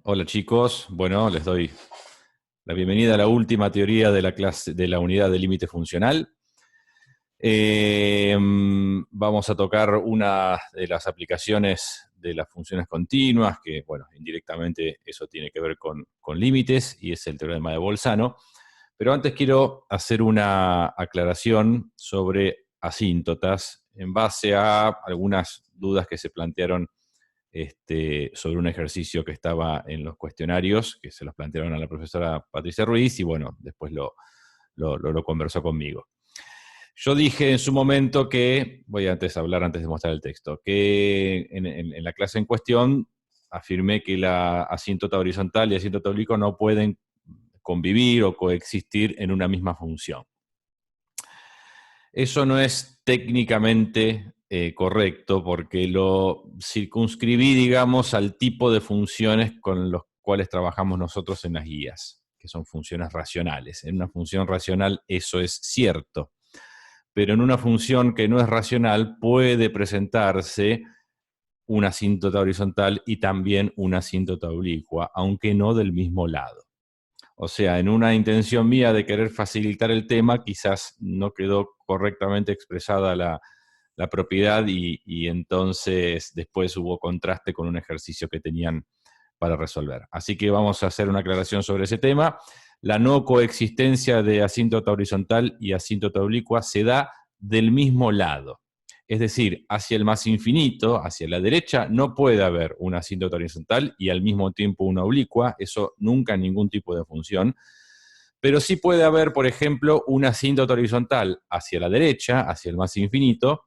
Hola chicos, bueno, les doy la bienvenida a la última teoría de la clase de la unidad de límite funcional. Vamos a tocar una de las aplicaciones de las funciones continuas, que bueno, indirectamente eso tiene que ver con límites, y es el teorema de Bolzano. Pero antes quiero hacer una aclaración sobre asíntotas en base a algunas dudas que se plantearon sobre un ejercicio que estaba en los cuestionarios, que se los plantearon a la profesora Patricia Ruiz, y bueno, después lo conversó conmigo. Yo dije en su momento que, voy a hablar antes de mostrar el texto, que en la clase en cuestión afirmé que la asíntota horizontal y asíntota oblicuo no pueden convivir o coexistir en una misma función. Eso no es técnicamente correcto porque lo circunscribí, digamos, al tipo de funciones con los cuales trabajamos nosotros en las guías, que son funciones racionales. En una función racional eso es cierto, pero en una función que no es racional puede presentarse una asíntota horizontal y también una asíntota oblicua, aunque no del mismo lado. O sea, en una intención mía de querer facilitar el tema, quizás no quedó correctamente expresada la propiedad y entonces después hubo contraste con un ejercicio que tenían para resolver. Así que vamos a hacer una aclaración sobre ese tema. La no coexistencia de asíntota horizontal y asíntota oblicua se da del mismo lado. Es decir, hacia el más infinito, hacia la derecha, no puede haber una asíntota horizontal y al mismo tiempo una oblicua, eso nunca en ningún tipo de función, pero sí puede haber, por ejemplo, una asíntota horizontal hacia la derecha, hacia el más infinito,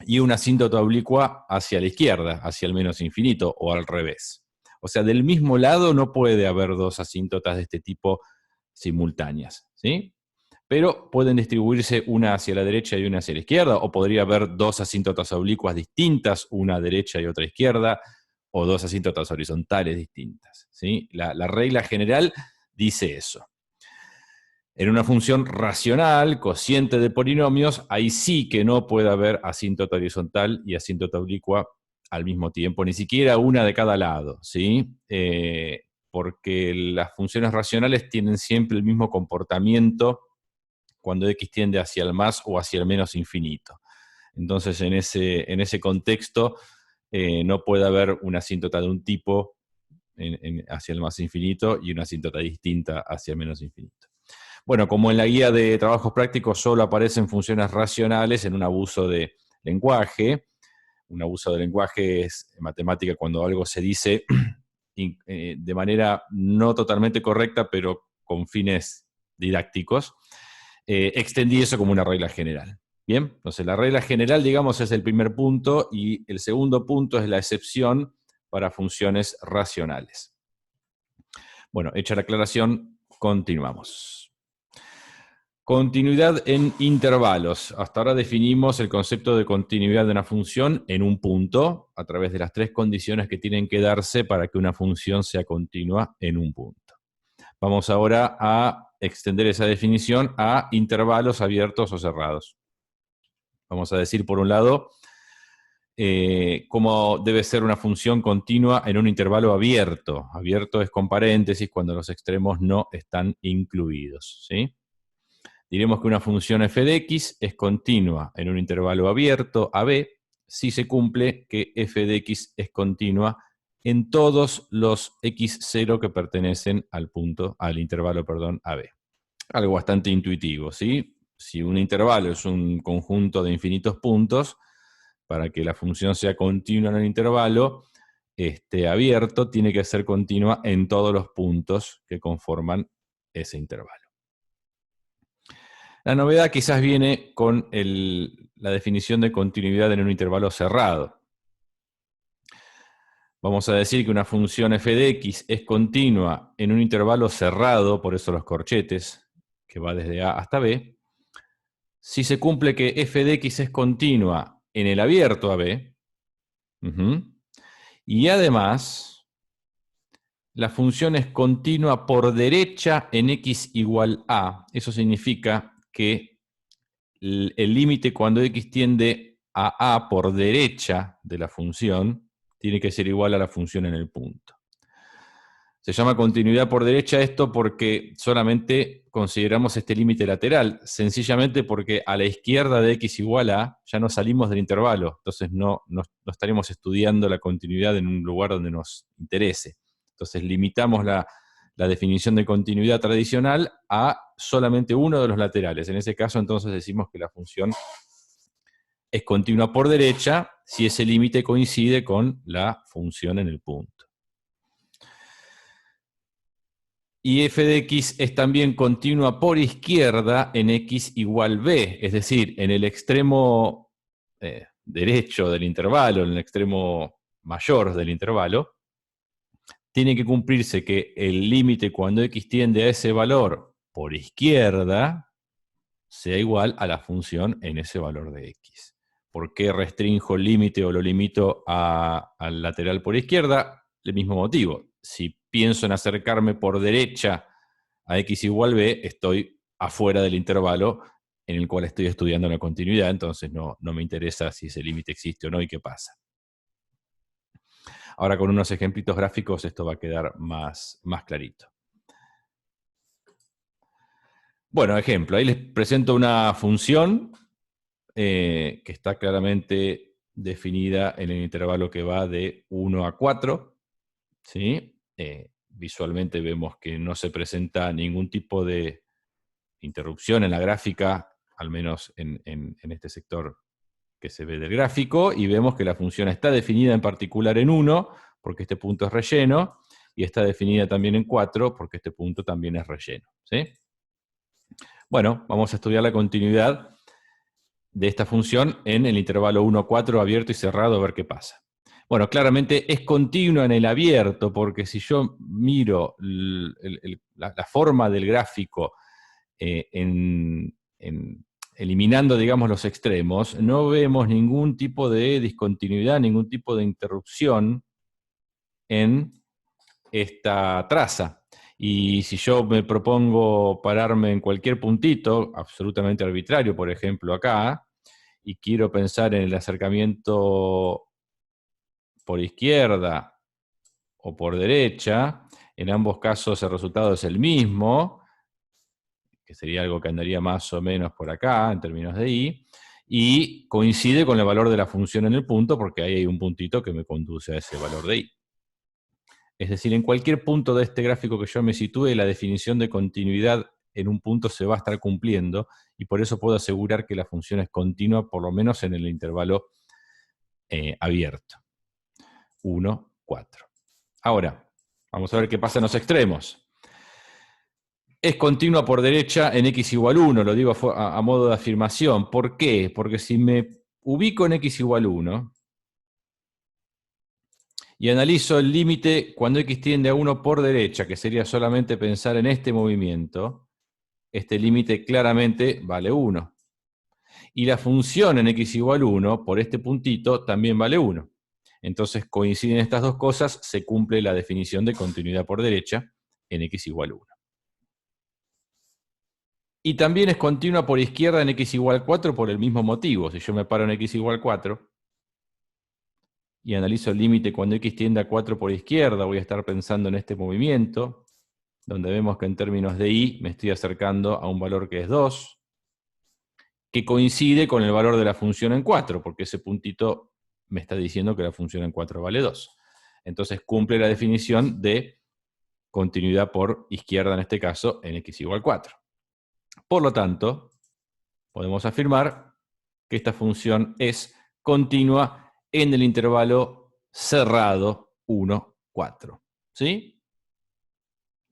y una asíntota oblicua hacia la izquierda, hacia el menos infinito, o al revés. O sea, del mismo lado no puede haber dos asíntotas de este tipo simultáneas, ¿sí? Pero pueden distribuirse una hacia la derecha y una hacia la izquierda, o podría haber dos asíntotas oblicuas distintas, una derecha y otra izquierda, o dos asíntotas horizontales distintas, ¿sí? La regla general dice eso. En una función racional, cociente de polinomios, ahí sí que no puede haber asíntota horizontal y asíntota oblicua al mismo tiempo, ni siquiera una de cada lado, ¿sí? Porque las funciones racionales tienen siempre el mismo comportamiento cuando x tiende hacia el más o hacia el menos infinito. Entonces, en ese contexto, no puede haber una asíntota de un tipo hacia el más infinito y una asíntota distinta hacia el menos infinito. Bueno, como en la guía de trabajos prácticos solo aparecen funciones racionales en un abuso de lenguaje, un abuso de lenguaje es en matemática cuando algo se dice de manera no totalmente correcta, pero con fines didácticos, extendí eso como una regla general. Bien, entonces la regla general, digamos, es el primer punto y el segundo punto es la excepción para funciones racionales. Bueno, hecha la aclaración, continuamos. Continuidad en intervalos. Hasta ahora definimos el concepto de continuidad de una función en un punto a través de las tres condiciones que tienen que darse para que una función sea continua en un punto. Vamos ahora a extender esa definición a intervalos abiertos o cerrados. Vamos a decir, por un lado, cómo debe ser una función continua en un intervalo abierto. Abierto es con paréntesis cuando los extremos no están incluidos, ¿sí? Diremos que una función f de x es continua en un intervalo abierto AB si se cumple que f de x es continua en todos los x0 que pertenecen al intervalo, AB. Algo bastante intuitivo, ¿sí? Si un intervalo es un conjunto de infinitos puntos, para que la función sea continua en el intervalo abierto, tiene que ser continua en todos los puntos que conforman ese intervalo. La novedad quizás viene con la definición de continuidad en un intervalo cerrado. Vamos a decir que una función f de x es continua en un intervalo cerrado, por eso los corchetes, que va desde A hasta B, si se cumple que f de x es continua en el abierto AB, y además la función es continua por derecha en x igual a. Eso significa que el límite cuando x tiende a A por derecha de la función tiene que ser igual a la función en el punto. Se llama continuidad por derecha esto porque solamente consideramos este límite lateral, sencillamente porque a la izquierda de x igual a ya no salimos del intervalo, entonces no estaremos estudiando la continuidad en un lugar donde nos interese. Entonces limitamos la definición de continuidad tradicional a solamente uno de los laterales. En ese caso entonces decimos que la función es continua por derecha si ese límite coincide con la función en el punto. Y f de x es también continua por izquierda en x igual b, es decir, en el extremo derecho del intervalo, en el extremo mayor del intervalo, tiene que cumplirse que el límite cuando x tiende a ese valor por izquierda sea igual a la función en ese valor de x. ¿Por qué restrinjo el límite o lo limito al lateral por izquierda? El mismo motivo. Si pienso en acercarme por derecha a x igual b, estoy afuera del intervalo en el cual estoy estudiando la continuidad, entonces no me interesa si ese límite existe o no y qué pasa. Ahora con unos ejemplitos gráficos esto va a quedar más clarito. Bueno, ejemplo, ahí les presento una función que está claramente definida en el intervalo que va de 1 a 4, ¿sí? Visualmente vemos que no se presenta ningún tipo de interrupción en la gráfica, al menos en este sector que se ve del gráfico, y vemos que la función está definida en particular en 1, porque este punto es relleno, y está definida también en 4, porque este punto también es relleno, ¿sí? Bueno, vamos a estudiar la continuidad de esta función en el intervalo 1, 4 abierto y cerrado, a ver qué pasa. Bueno, claramente es continua en el abierto, porque si yo miro la forma del gráfico eliminando, digamos, los extremos, no vemos ningún tipo de discontinuidad, ningún tipo de interrupción en esta traza. Y si yo me propongo pararme en cualquier puntito, absolutamente arbitrario, por ejemplo acá, y quiero pensar en el acercamiento por izquierda o por derecha, en ambos casos el resultado es el mismo, que sería algo que andaría más o menos por acá, en términos de y coincide con el valor de la función en el punto, porque ahí hay un puntito que me conduce a ese valor de y. Es decir, en cualquier punto de este gráfico que yo me sitúe, la definición de continuidad en un punto se va a estar cumpliendo, y por eso puedo asegurar que la función es continua, por lo menos en el intervalo abierto. 1, 4. Ahora, vamos a ver qué pasa en los extremos. Es continua por derecha en x igual 1, lo digo a modo de afirmación. ¿Por qué? Porque si me ubico en x igual 1 y analizo el límite cuando x tiende a 1 por derecha, que sería solamente pensar en este movimiento, este límite claramente vale 1. Y la función en x igual 1, por este puntito, también vale 1. Entonces coinciden estas dos cosas, se cumple la definición de continuidad por derecha en x igual 1. Y también es continua por izquierda en x igual 4 por el mismo motivo. Si yo me paro en x igual 4 y analizo el límite cuando x tiende a 4 por izquierda, voy a estar pensando en este movimiento, donde vemos que en términos de y me estoy acercando a un valor que es 2, que coincide con el valor de la función en 4, porque ese puntito me está diciendo que la función en 4 vale 2. Entonces cumple la definición de continuidad por izquierda, en este caso, en x igual 4. Por lo tanto, podemos afirmar que esta función es continua en el intervalo cerrado 1, 4. ¿Sí?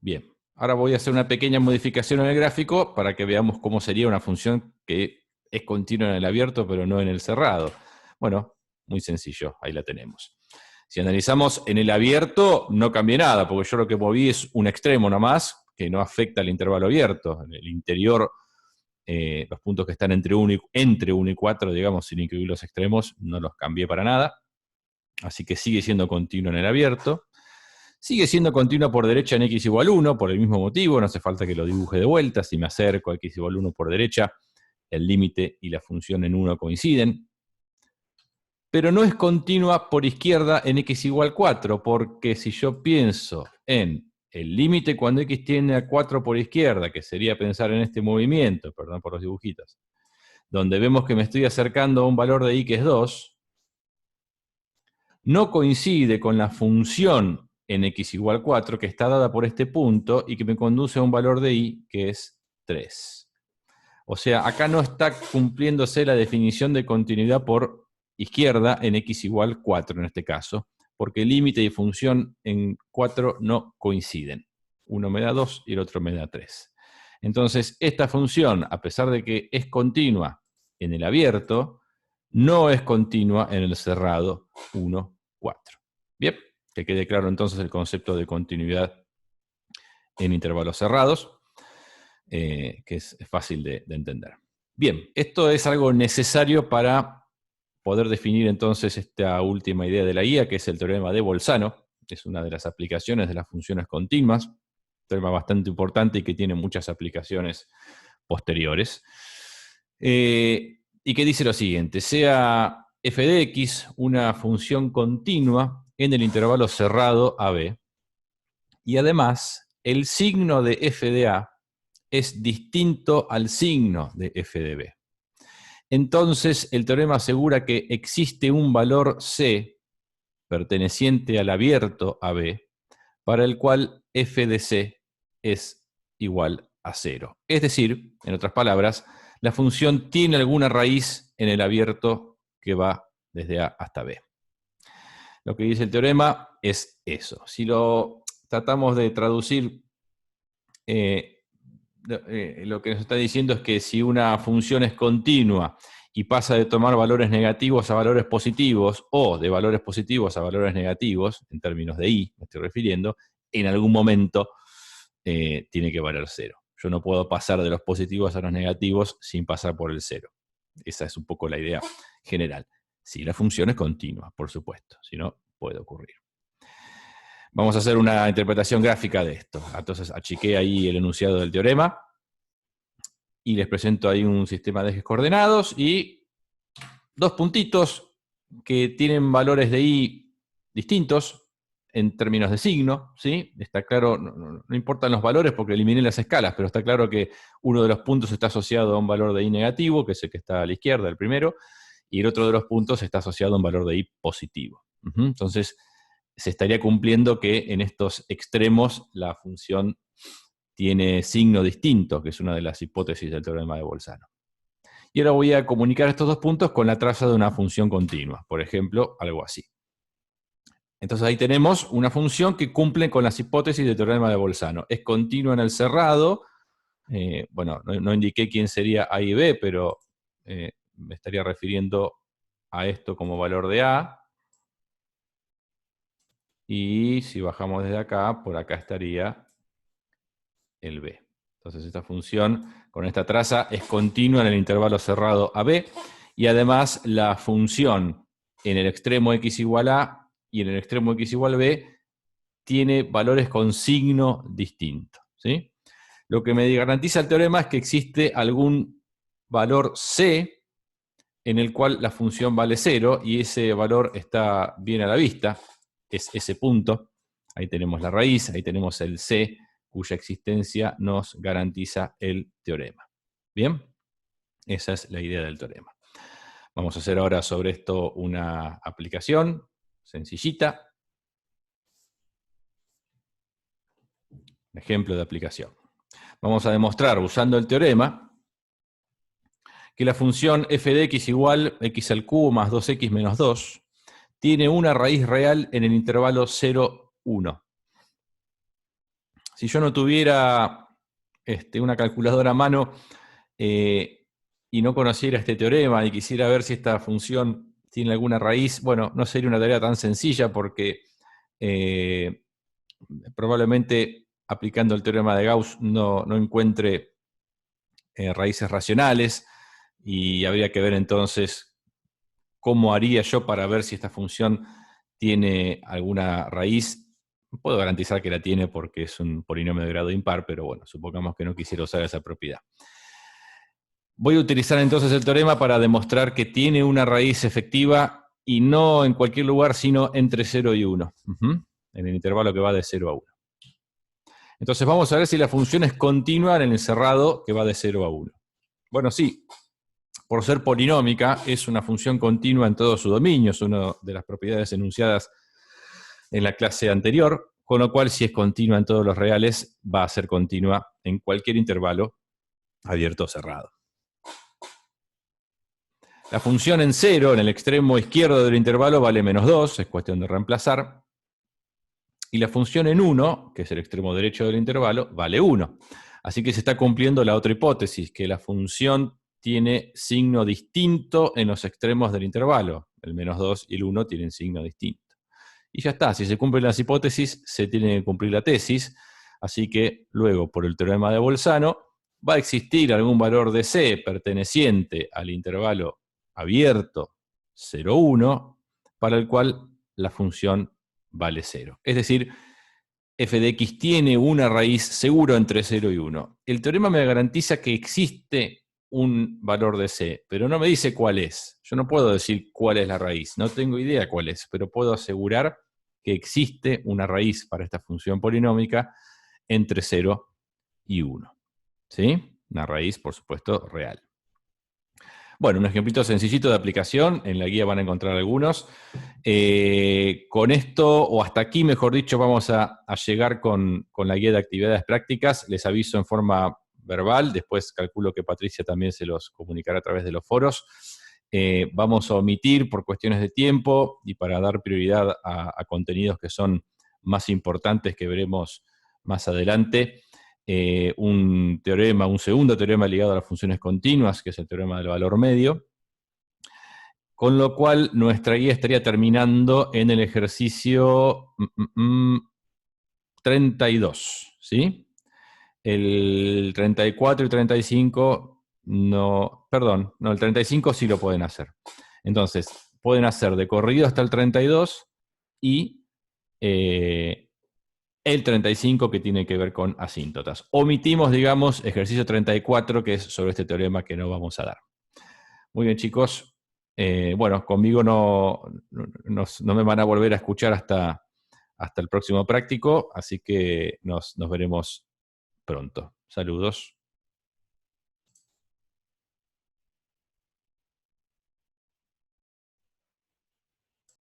Bien. Ahora voy a hacer una pequeña modificación en el gráfico para que veamos cómo sería una función que es continua en el abierto, pero no en el cerrado. Bueno, muy sencillo, ahí la tenemos. Si analizamos en el abierto, no cambia nada, porque yo lo que moví es un extremo nomás, que no afecta al intervalo abierto. En el interior, los puntos que están entre 1 y 4, digamos, sin incluir los extremos, no los cambié para nada. Así que sigue siendo continuo en el abierto. Sigue siendo continua por derecha en x igual 1, por el mismo motivo, no hace falta que lo dibuje de vuelta. Si me acerco a x igual 1 por derecha, el límite y la función en 1 coinciden. Pero no es continua por izquierda en x igual 4, porque si yo pienso en el límite cuando x tiende a 4 por izquierda, que sería pensar en este movimiento, perdón por los dibujitos, donde vemos que me estoy acercando a un valor de y que es 2, no coincide con la función en x igual 4, que está dada por este punto y que me conduce a un valor de y que es 3. O sea, acá no está cumpliéndose la definición de continuidad por izquierda en x igual 4 en este caso, porque límite y función en 4 no coinciden. Uno me da 2 y el otro me da 3. Entonces, esta función, a pesar de que es continua en el abierto, no es continua en el cerrado 1, 4. Bien, que quede claro entonces el concepto de continuidad en intervalos cerrados, que es fácil de entender. Bien, esto es algo necesario para poder definir entonces esta última idea de la guía, que es el teorema de Bolzano. Es una de las aplicaciones de las funciones continuas, un teorema bastante importante y que tiene muchas aplicaciones posteriores. Y que dice lo siguiente: sea f de x una función continua en el intervalo cerrado AB, y además el signo de f de A es distinto al signo de f de B. Entonces, el teorema asegura que existe un valor C perteneciente al abierto AB, para el cual f de C es igual a 0. Es decir, en otras palabras, la función tiene alguna raíz en el abierto que va desde A hasta B. Lo que dice el teorema es eso. Si lo tratamos de traducir, lo que nos está diciendo es que si una función es continua y pasa de tomar valores negativos a valores positivos, o de valores positivos a valores negativos, en términos de y, me estoy refiriendo, en algún momento tiene que valer 0. Yo no puedo pasar de los positivos a los negativos sin pasar por el 0. Esa es un poco la idea general. Si la función es continua, por supuesto, si no, puede ocurrir. Vamos a hacer una interpretación gráfica de esto. Entonces achiqué ahí el enunciado del teorema y les presento ahí un sistema de ejes coordenados y dos puntitos que tienen valores de y distintos en términos de signo, ¿sí? Está claro, no importan los valores porque eliminé las escalas, pero está claro que uno de los puntos está asociado a un valor de y negativo, que es el que está a la izquierda, el primero, y el otro de los puntos está asociado a un valor de y positivo. Entonces, se estaría cumpliendo que en estos extremos la función tiene signo distinto, que es una de las hipótesis del teorema de Bolzano. Y ahora voy a comunicar estos dos puntos con la traza de una función continua, por ejemplo, algo así. Entonces ahí tenemos una función que cumple con las hipótesis del teorema de Bolzano. Es continua en el cerrado. Bueno, no indiqué quién sería A y B, pero me estaría refiriendo a esto como valor de A. Y si bajamos desde acá, por acá estaría el B. Entonces esta función con esta traza es continua en el intervalo cerrado AB, y además la función en el extremo x igual a y en el extremo x igual b tiene valores con signo distinto, ¿sí? Lo que me garantiza el teorema es que existe algún valor C en el cual la función vale 0, y ese valor está bien a la vista, es ese punto. Ahí tenemos la raíz, ahí tenemos el C, cuya existencia nos garantiza el teorema. ¿Bien? Esa es la idea del teorema. Vamos a hacer ahora sobre esto una aplicación sencillita. Un ejemplo de aplicación. Vamos a demostrar, usando el teorema, que la función f de x igual x al cubo más 2x menos 2 tiene una raíz real en el intervalo 0, 1. Si yo no tuviera una calculadora a mano y no conociera este teorema y quisiera ver si esta función tiene alguna raíz, bueno, no sería una tarea tan sencilla porque probablemente aplicando el teorema de Gauss no encuentre raíces racionales, y habría que ver entonces cómo haría yo para ver si esta función tiene alguna raíz. Puedo garantizar que la tiene porque es un polinomio de grado impar, pero bueno, supongamos que no quisiera usar esa propiedad. Voy a utilizar entonces el teorema para demostrar que tiene una raíz efectiva, y no en cualquier lugar, sino entre 0 y 1, en el intervalo que va de 0 a 1. Entonces vamos a ver si la función es continua en el encerrado que va de 0 a 1. Bueno, sí, por ser polinómica, es una función continua en todo su dominio, es una de las propiedades enunciadas en la clase anterior, con lo cual si es continua en todos los reales, va a ser continua en cualquier intervalo abierto o cerrado. La función en 0, en el extremo izquierdo del intervalo, vale -2, es cuestión de reemplazar. Y la función en 1, que es el extremo derecho del intervalo, vale 1. Así que se está cumpliendo la otra hipótesis, que la función tiene signo distinto en los extremos del intervalo. El -2 y el 1 tienen signo distinto. Y ya está, si se cumplen las hipótesis, se tiene que cumplir la tesis. Así que luego, por el teorema de Bolzano, va a existir algún valor de C perteneciente al intervalo abierto 0, 1, para el cual la función vale 0. Es decir, f de x tiene una raíz seguro entre 0 y 1. El teorema me garantiza que existe un valor de C, pero no me dice cuál es. Yo no puedo decir cuál es la raíz, no tengo idea cuál es, pero puedo asegurar que existe una raíz para esta función polinómica entre 0 y 1. ¿Sí? Una raíz, por supuesto, real. Bueno, un ejemplito sencillito de aplicación, en la guía van a encontrar algunos. Con esto, o hasta aquí, mejor dicho, vamos a llegar con la guía de actividades prácticas. Les aviso en forma verbal, después calculo que Patricia también se los comunicará a través de los foros. Vamos a omitir por cuestiones de tiempo y para dar prioridad a contenidos que son más importantes que veremos más adelante. Un segundo teorema ligado a las funciones continuas, que es el teorema del valor medio, con lo cual nuestra guía estaría terminando en el ejercicio 32, ¿sí? El 34 y 35 no, perdón, no, el 35 sí lo pueden hacer. Entonces, pueden hacer de corrido hasta el 32 y el 35 que tiene que ver con asíntotas. Omitimos, digamos, ejercicio 34, que es sobre este teorema que no vamos a dar. Muy bien, chicos. Bueno, conmigo no me van a volver a escuchar hasta el próximo práctico, así que nos veremos pronto. Saludos.